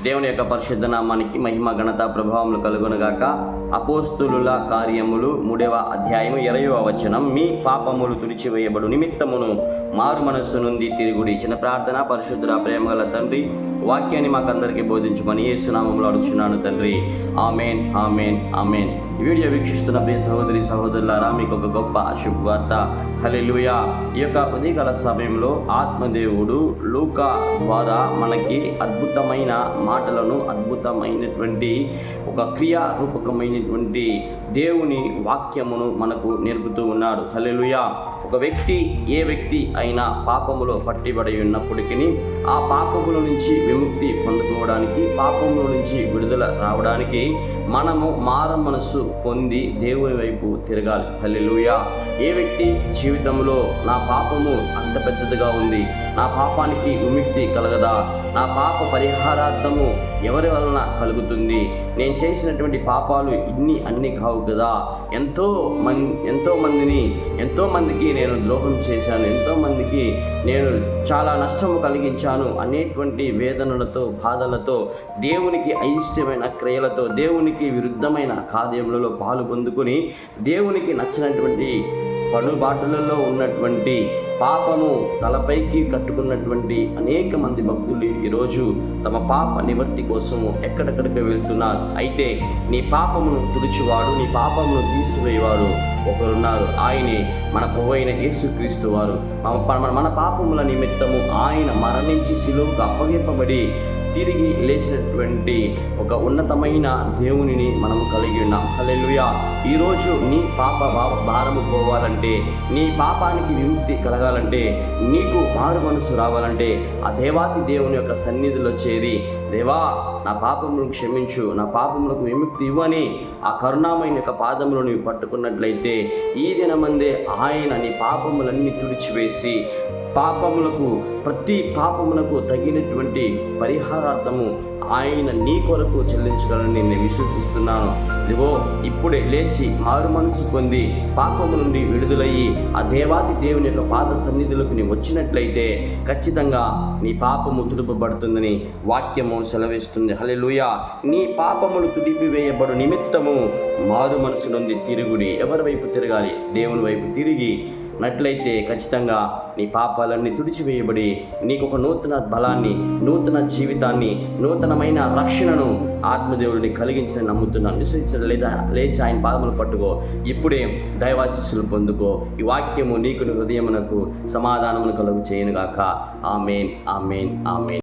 దేవుని యొక్క పరిశుద్ధ నామానికి మహిమ ఘనత ప్రభావములు కలుగునుగాక. అపోస్తులుల కార్యములు 3వ అధ్యాయము 20వ వచనం. మీ పాపములు తుడిచివేయబడు నిమిత్తమును మారు మనస్సు నుండి తిరుగుడి. చిన్న ప్రార్థన. పరిశుద్ధుల ప్రేమగల తండ్రి, వాక్యాన్ని మాకందరికీ బోధించమని యేసు నామములో అడుగుచున్నాను తండ్రి. ఆమేన్, ఆమేన్, ఆమేన్. ఈ వీడియో వీక్షిస్తున్న ప్రియ సహోదరి సహోదరులారా, మీకు ఒక గొప్ప శుభవార్త. హల్లెలూయా. ఈ యొక్క ఉదయకాల సమయంలో ఆత్మదేవుడు లూకా ద్వారా మనకి అద్భుతమైన మాటలను, అద్భుతమైనటువంటి ఒక క్రియారూపకమైనటువంటి దేవుని వాక్యమును మనకు నేర్పుతూ ఉన్నాడు. హల్లెలూయా. ఒక వ్యక్తి, ఏ వ్యక్తి అయినా పాపములో పట్టిబడి ఉన్నప్పటికీ ఆ పాపముల నుంచి విముక్తి పొందుకోవడానికి, పాపముల నుంచి విడుదల రావడానికి మనము మారు మనస్సు పొంది దేవుని వైపు తిరగాలి. హల్లెలూయా. ఏ వ్యక్తి జీవితంలో నా పాపము అంత పెద్దదిగా ఉంది, నా పాపానికి విముక్తి కలగదా, నా పాప పరిహారార్థము ఎవరి వలన కలుగుతుంది, నేను చేసినటువంటి పాపాలు అన్ని కావు కదా, ఎంతో మందికి నేను ద్రోహం చేశాను, ఎంతోమందికి నేను చాలా నష్టము కలిగించాను అనేటువంటి వేదనలతో, బాధలతో, దేవునికి అయిష్టమైన క్రియలతో, దేవునికి విరుద్ధమైన కార్యములలో పాలు పొందుకొని దేవునికి నచ్చినటువంటి పనుబాటులలో ఉన్నటువంటి పాపము తలపైకి కట్టుకున్నటువంటి అనేక మంది భక్తులు ఈరోజు తమ పాప నివర్తి కోసము ఎక్కడెక్కడికి వెళ్తున్నారు. అయితే నీ పాపమును తుడిచివాడు, నీ పాపమును తీసివేయవాడు ఒకరున్నారు. ఆయనే మన ప్రభువైన యేసుక్రీస్తు వారు. మన పాపముల నిమిత్తము ఆయన మరణించి శిలువకు అప్పగింపబడి తిరిగి లేచినటువంటి ఒక ఉన్నతమైన దేవునిని మనము కలిగి ఉన్నాం. హల్లెలూయా. ఈరోజు నీ పాప భారము పోవాలంటే, నీ పాపానికి విముక్తి కలగాలంటే, నీకు మారు మనసు రావాలంటే ఆ దేవాతి దేవుని యొక్క సన్నిధిలో చేరి, దేవా నా పాపములను క్షమించు, నా పాపములకు విముక్తి ఇవ్వని ఆ కరుణామైన యొక్క పాదములను నీవు పట్టుకున్నట్లయితే ఈ దినమందే ఆయన నీ పాపములన్నీ తుడిచివేసి ప్రతి పాపములకు తగినటువంటి పరిహారార్థము ఆయన నీ కొరకు చెల్లించగలని నేను విశ్వసిస్తున్నాను. ఇదిగో ఇప్పుడే లేచి మారు మనసు పొంది పాపము నుండి విడుదలయ్యి ఆ దేవాది దేవుని యొక్క పాద సన్నిధిలోకి నీవు వచ్చినట్లయితే ఖచ్చితంగా నీ పాపము తుడుపబడుతుందని వాక్యము సెలవిస్తుంది. హల్లెలూయా. నీ పాపములు తుడిపివేయబడు నిమిత్తము మారు మనసు నుండి తిరుగుడి. ఎవరి వైపు తిరగాలి? దేవుని వైపు తిరిగి నట్లయితే ఖచ్చితంగా నీ పాపాలన్నీ తుడిచివేయబడి నీకు ఒక నూతన బలాన్ని, నూతన జీవితాన్ని, నూతనమైన రక్షణను ఆత్మదేవుడిని కలిగించని నమ్ముతున్నాను. విశ్వసించడం లేదా? లేచి ఆయన పాదములు పట్టుకో. ఇప్పుడే దైవాశీస్సులు పొందుకో. ఈ వాక్యము నీకు హృదయమునకు సమాధానమును కలుగు చేయనుగాక. ఆమేన్, ఆమేన్, ఆమేన్.